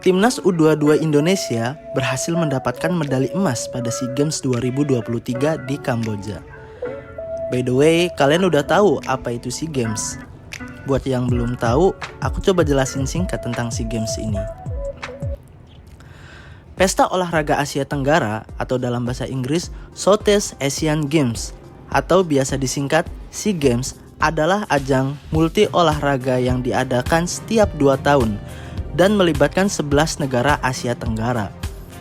Timnas U22 Indonesia berhasil mendapatkan medali emas pada SEA Games 2023 di Kamboja. By the way, kalian udah tahu apa itu SEA Games? Buat yang belum tahu, aku coba jelasin singkat tentang SEA Games ini. Pesta Olahraga Asia Tenggara atau dalam bahasa Inggris Southeast Asian Games atau biasa disingkat SEA Games adalah ajang multi olahraga yang diadakan setiap 2 tahun dan melibatkan 11 negara Asia Tenggara.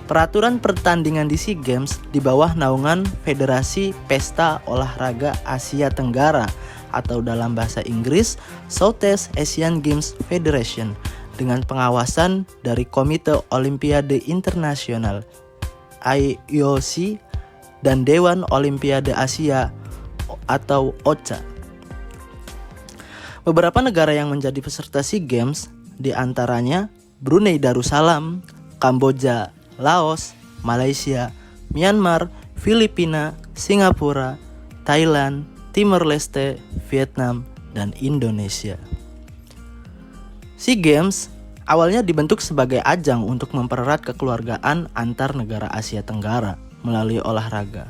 Peraturan pertandingan di SEA Games di bawah naungan Federasi Pesta Olahraga Asia Tenggara atau dalam bahasa Inggris Southeast Asian Games Federation dengan pengawasan dari Komite Olimpiade Internasional IOC dan Dewan Olimpiade Asia atau OCA. Beberapa negara yang menjadi peserta SEA Games di antaranya Brunei Darussalam, Kamboja, Laos, Malaysia, Myanmar, Filipina, Singapura, Thailand, Timor Leste, Vietnam, dan Indonesia. SEA Games awalnya dibentuk sebagai ajang untuk mempererat kekeluargaan antar negara Asia Tenggara melalui olahraga.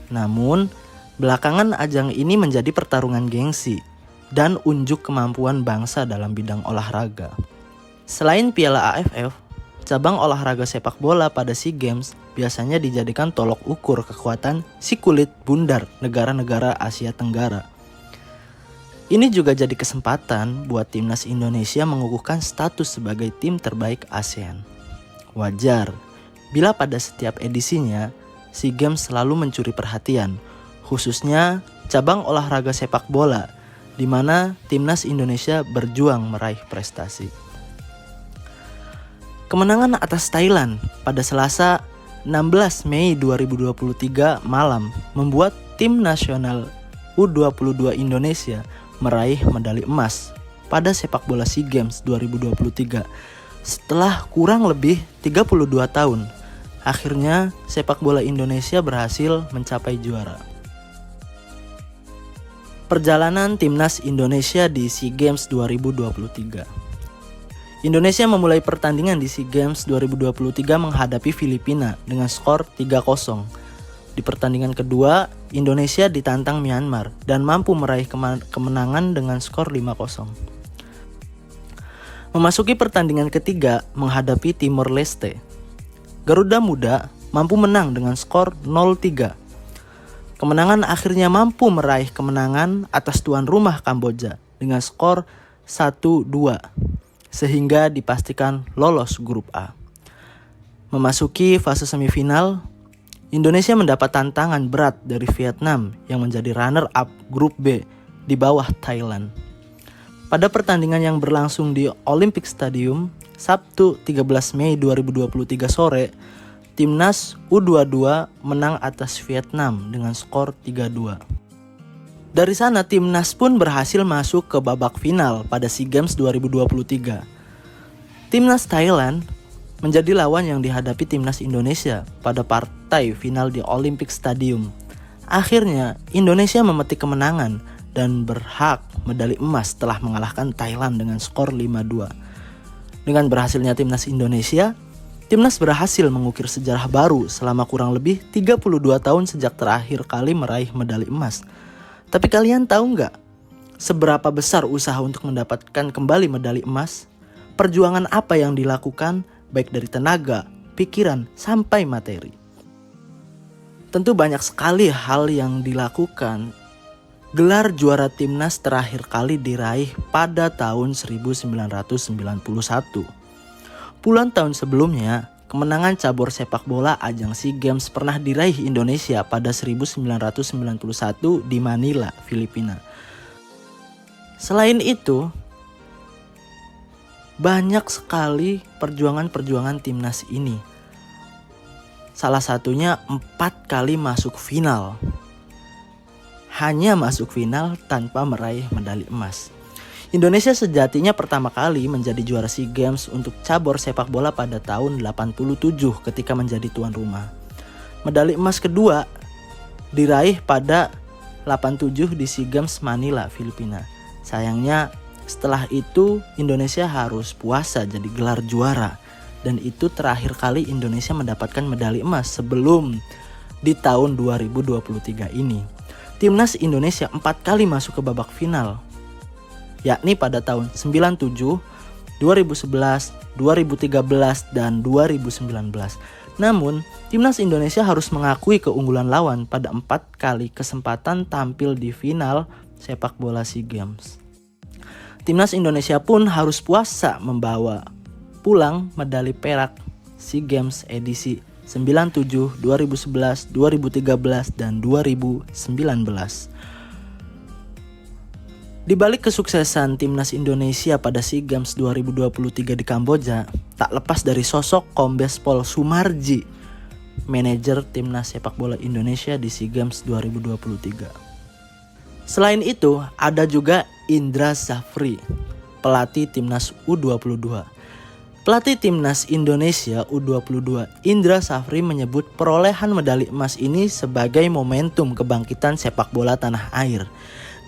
Namun, belakangan ajang ini menjadi pertarungan gengsi dan unjuk kemampuan bangsa dalam bidang olahraga. Selain Piala AFF, cabang olahraga sepak bola pada SEA Games biasanya dijadikan tolok ukur kekuatan si kulit bundar negara-negara Asia Tenggara. Ini juga jadi kesempatan buat timnas Indonesia mengukuhkan status sebagai tim terbaik ASEAN. Wajar bila pada setiap edisinya SEA Games selalu mencuri perhatian, khususnya cabang olahraga sepak bola, di mana timnas Indonesia berjuang meraih prestasi. Kemenangan atas Thailand pada Selasa 16 Mei 2023 malam membuat tim nasional U22 Indonesia meraih medali emas pada sepak bola SEA Games 2023 setelah kurang lebih 32 tahun. Akhirnya sepak bola Indonesia berhasil mencapai juara. Perjalanan timnas Indonesia di SEA Games 2023. Indonesia memulai pertandingan di SEA Games 2023 menghadapi Filipina dengan skor 3-0. Di pertandingan kedua, Indonesia ditantang Myanmar dan mampu meraih kemenangan dengan skor 5-0. Memasuki pertandingan ketiga menghadapi Timor Leste, Garuda Muda mampu menang dengan skor 0-3. Kemenangan akhirnya mampu meraih kemenangan atas tuan rumah Kamboja dengan skor 1-2. Sehingga dipastikan lolos grup A. Memasuki fase semifinal, Indonesia mendapat tantangan berat dari Vietnam yang menjadi runner-up grup B di bawah Thailand. Pada pertandingan yang berlangsung di Olympic Stadium, Sabtu 13 Mei 2023 sore, timnas U22 menang atas Vietnam dengan skor 3-2. Dari sana timnas pun berhasil masuk ke babak final pada SEA Games 2023. Timnas Thailand menjadi lawan yang dihadapi timnas Indonesia pada partai final di Olympic Stadium. Akhirnya Indonesia memetik kemenangan dan berhak medali emas setelah mengalahkan Thailand dengan skor 5-2. Dengan berhasilnya timnas Indonesia, timnas berhasil mengukir sejarah baru selama kurang lebih 32 tahun sejak terakhir kali meraih medali emas. Tapi kalian tahu nggak seberapa besar usaha untuk mendapatkan kembali medali emas? Perjuangan apa yang dilakukan baik dari tenaga, pikiran, sampai materi? Tentu banyak sekali hal yang dilakukan. Gelar juara timnas terakhir kali diraih pada tahun 1991. Puluhan tahun sebelumnya, kemenangan cabur sepak bola ajang SEA Games pernah diraih Indonesia pada 1991 di Manila, Filipina. Selain itu, banyak sekali perjuangan-perjuangan timnas ini. Salah satunya 4 kali masuk final. Hanya masuk final tanpa meraih medali emas. Indonesia sejatinya pertama kali menjadi juara SEA Games untuk cabur sepak bola pada tahun 87 ketika menjadi tuan rumah. Medali emas kedua diraih pada 87 di SEA Games Manila, Filipina. Sayangnya setelah itu Indonesia harus puasa jadi gelar juara Dan itu terakhir kali Indonesia mendapatkan medali emas sebelum di tahun 2023 ini. Timnas Indonesia 4 kali masuk ke babak final, yakni pada tahun 97, 2011, 2013, dan 2019. Namun, Timnas Indonesia harus mengakui keunggulan lawan pada 4 kali kesempatan tampil di final sepak bola SEA Games. Timnas Indonesia pun harus puasa membawa pulang medali perak SEA Games edisi 97, 2011, 2013, dan 2019. Di balik kesuksesan Timnas Indonesia pada SEA Games 2023 di Kamboja, tak lepas dari sosok Kombes Pol Sumarji, manajer Timnas sepak bola Indonesia di SEA Games 2023. Selain itu, ada juga Indra Zafri, pelatih Timnas U22. Pelatih Timnas Indonesia U22 Indra Zafri menyebut perolehan medali emas ini sebagai momentum kebangkitan sepak bola tanah air.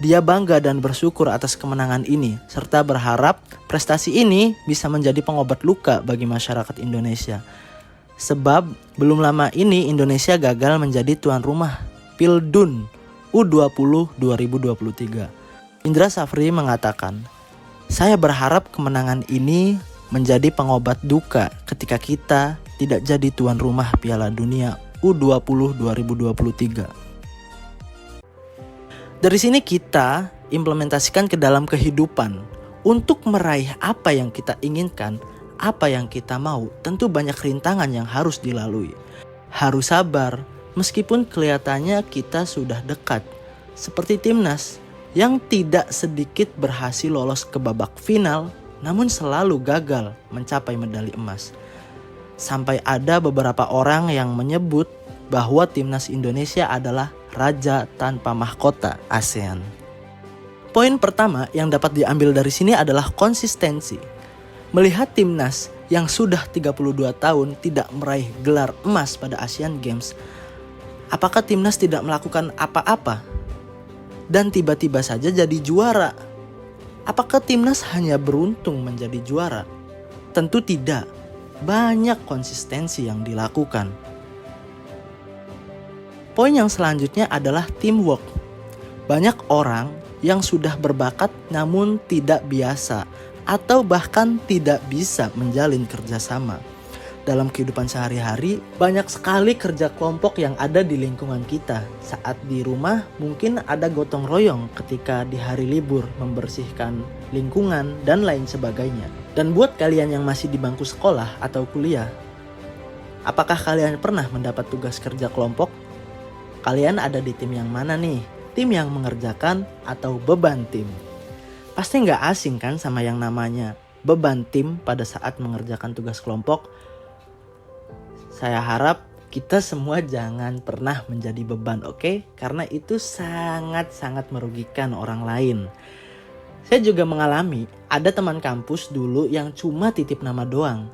Dia bangga dan bersyukur atas kemenangan ini, serta berharap prestasi ini bisa menjadi pengobat luka bagi masyarakat Indonesia. Sebab belum lama ini Indonesia gagal menjadi tuan rumah Pildun U20 2023. Indra Zafri mengatakan, "Saya berharap kemenangan ini menjadi pengobat duka ketika kita tidak jadi tuan rumah Piala Dunia U20 2023. Dari sini kita implementasikan ke dalam kehidupan. Untuk meraih apa yang kita inginkan, apa yang kita mau, tentu banyak rintangan yang harus dilalui. Harus sabar, meskipun kelihatannya kita sudah dekat. Seperti Timnas yang tidak sedikit berhasil lolos ke babak final, namun selalu gagal mencapai medali emas. Sampai ada beberapa orang yang menyebut bahwa Timnas Indonesia adalah raja tanpa mahkota ASEAN. Poin pertama yang dapat diambil dari sini adalah konsistensi. Melihat Timnas yang sudah 32 tahun tidak meraih gelar emas pada Asian Games, apakah Timnas tidak melakukan apa-apa dan tiba-tiba saja jadi juara? Apakah Timnas hanya beruntung menjadi juara? Tentu tidak. Banyak konsistensi yang dilakukan. Poin yang selanjutnya adalah teamwork. Banyak orang yang sudah berbakat namun tidak biasa atau bahkan tidak bisa menjalin kerjasama. Dalam kehidupan sehari-hari, banyak sekali kerja kelompok yang ada di lingkungan kita. Saat di rumah, mungkin ada gotong royong ketika di hari libur membersihkan lingkungan dan lain sebagainya. Dan buat kalian yang masih di bangku sekolah atau kuliah, apakah kalian pernah mendapat tugas kerja kelompok? Kalian ada di tim yang mana nih? Tim yang mengerjakan atau beban tim? Pasti nggak asing kan sama yang namanya beban tim pada saat mengerjakan tugas kelompok? Saya harap kita semua jangan pernah menjadi beban, oke? Karena itu sangat-sangat merugikan orang lain. Saya juga mengalami, ada teman kampus dulu yang cuma titip nama doang.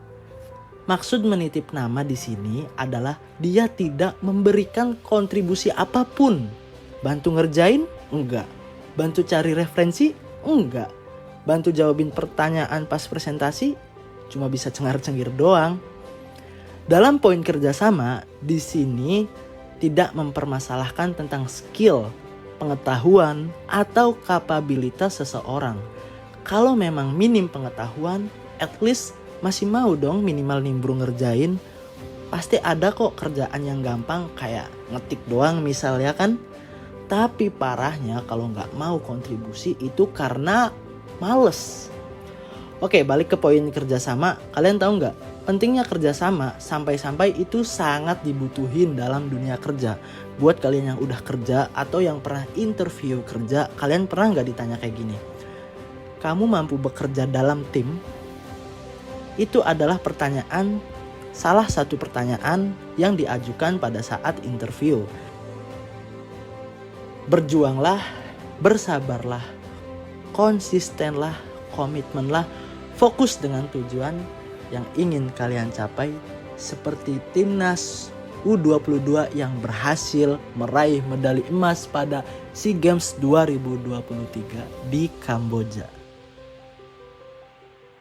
Maksud menitip nama di sini adalah dia tidak memberikan kontribusi apapun. Bantu ngerjain? Enggak. Bantu cari referensi? Enggak. Bantu jawabin pertanyaan pas presentasi? Cuma bisa cengar-cengir doang. Dalam poin kerjasama, di sini tidak mempermasalahkan tentang skill, pengetahuan, atau kapabilitas seseorang. Kalau memang minim pengetahuan, at least masih mau dong minimal nimbrung ngerjain. Pasti ada kok kerjaan yang gampang kayak ngetik doang misalnya kan. Tapi parahnya kalau nggak mau kontribusi itu karena males. Oke, balik ke poin kerjasama. Kalian tahu nggak? Pentingnya kerjasama sampai-sampai itu sangat dibutuhin dalam dunia kerja. Buat kalian yang udah kerja atau yang pernah interview kerja, kalian pernah nggak ditanya kayak gini? Kamu mampu bekerja dalam tim? Itu adalah salah satu pertanyaan yang diajukan pada saat interview. Berjuanglah, bersabarlah, konsistenlah, komitmenlah, fokus dengan tujuan yang ingin kalian capai, seperti Timnas U22 yang berhasil meraih medali emas pada SEA Games 2023 di Kamboja.